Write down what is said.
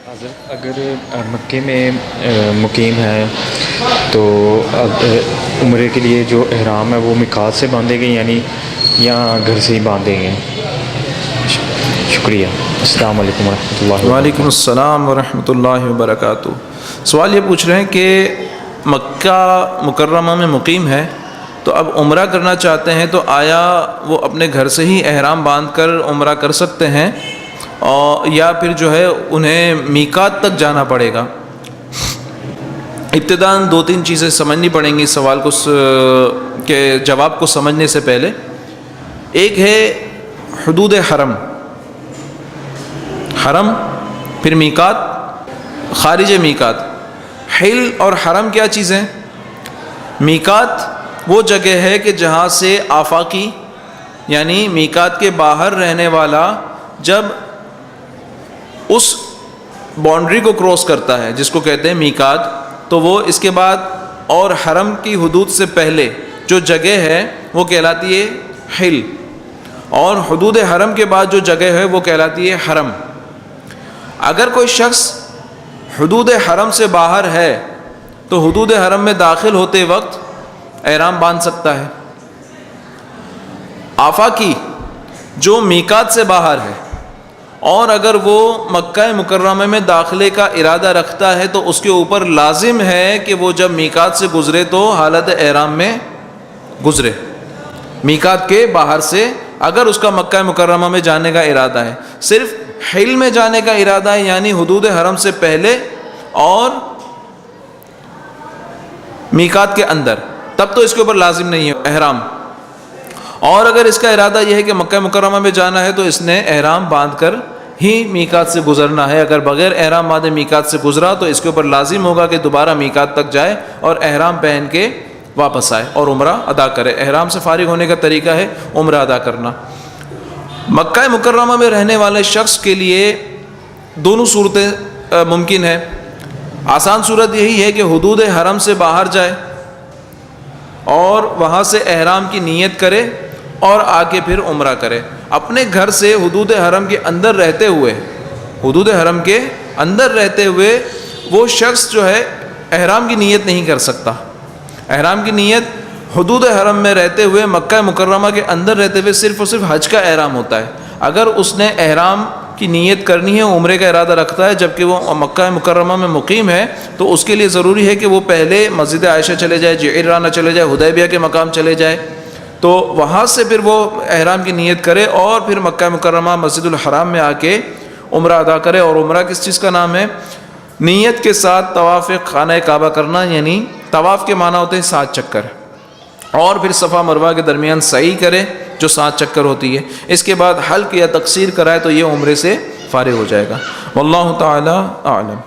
حضرت اگر مکے میں مقیم ہے تو عمرے کے لیے جو احرام ہے وہ میقات سے باندھے گئے یعنی یا گھر سے ہی باندھے گئے؟ شکریہ، السلام علیکم ورحمۃ اللہ وبرکاتہ۔ وعلیکم السلام ورحمۃ اللہ وبرکاتہ۔ سوال یہ پوچھ رہے ہیں کہ مکہ مکرمہ میں مقیم ہے تو اب عمرہ کرنا چاہتے ہیں تو آیا وہ اپنے گھر سے ہی احرام باندھ کر عمرہ کر سکتے ہیں اور یا پھر جو ہے انہیں میقات تک جانا پڑے گا؟ ابتداً دو تین چیزیں سمجھنی پڑیں گی اس سوال کو کے جواب کو سمجھنے سے پہلے۔ ایک ہے حدود حرم، حرم پھر میقات، خارج میقات۔ حل اور حرم کیا چیزیں؟ میقات وہ جگہ ہے کہ جہاں سے آفاقی یعنی میقات کے باہر رہنے والا جب اس باؤنڈری کو کراس کرتا ہے جس کو کہتے ہیں میقات، تو وہ اس کے بعد اور حرم کی حدود سے پہلے جو جگہ ہے وہ کہلاتی ہے حل، اور حدود حرم کے بعد جو جگہ ہے وہ کہلاتی ہے حرم۔ اگر کوئی شخص حدود حرم سے باہر ہے تو حدود حرم میں داخل ہوتے وقت احرام باندھ سکتا ہے۔ آفاقی جو میقات سے باہر ہے اور اگر وہ مکہ مکرمہ میں داخلے کا ارادہ رکھتا ہے تو اس کے اوپر لازم ہے کہ وہ جب میقات سے گزرے تو حالت احرام میں گزرے۔ میقات کے باہر سے اگر اس کا مکہ مکرمہ میں جانے کا ارادہ ہے، صرف حل میں جانے کا ارادہ ہے یعنی حدود حرم سے پہلے اور میقات کے اندر، تب تو اس کے اوپر لازم نہیں ہے احرام۔ اور اگر اس کا ارادہ یہ ہے کہ مکہ مکرمہ میں جانا ہے تو اس نے احرام باندھ کر ہی میقات سے گزرنا ہے۔ اگر بغیر احرام باندھے میقات سے گزرا تو اس کے اوپر لازم ہوگا کہ دوبارہ میقات تک جائے اور احرام پہن کے واپس آئے اور عمرہ ادا کرے۔ احرام سے فارغ ہونے کا طریقہ ہے عمرہ ادا کرنا۔ مکہ مکرمہ میں رہنے والے شخص کے لیے دونوں صورتیں ممکن ہیں۔ آسان صورت یہی ہے کہ حدود حرم سے باہر جائے اور وہاں سے احرام کی نیت کرے اور آ کے پھر عمرہ کرے۔ اپنے گھر سے حدود حرم کے اندر رہتے ہوئے، حدود حرم کے اندر رہتے ہوئے وہ شخص جو ہے احرام کی نیت نہیں کر سکتا۔ احرام کی نیت حدود حرم میں رہتے ہوئے، مکہ مکرمہ کے اندر رہتے ہوئے صرف اور صرف حج کا احرام ہوتا ہے۔ اگر اس نے احرام کی نیت کرنی ہے، عمرے کا ارادہ رکھتا ہے جبکہ وہ مکہ مکرمہ میں مقیم ہے، تو اس کے لیے ضروری ہے کہ وہ پہلے مسجد عائشہ چلے جائے، جعرانہ چلے جائے، حدیبیہ کے مقام چلے جائے، تو وہاں سے پھر وہ احرام کی نیت کرے اور پھر مکہ مکرمہ مسجد الحرام میں آ کے عمرہ ادا کرے۔ اور عمرہ کس چیز کا نام ہے؟ نیت کے ساتھ طواف خانہ کعبہ کرنا، یعنی طواف کے معنی ہوتے ہیں 7 چکر، اور پھر صفا مروہ کے درمیان سعی کرے جو 7 چکر ہوتی ہے۔ اس کے بعد حلق یا تقصیر کرائے تو یہ عمرے سے فارغ ہو جائے گا۔ واللہ تعالی اعلم۔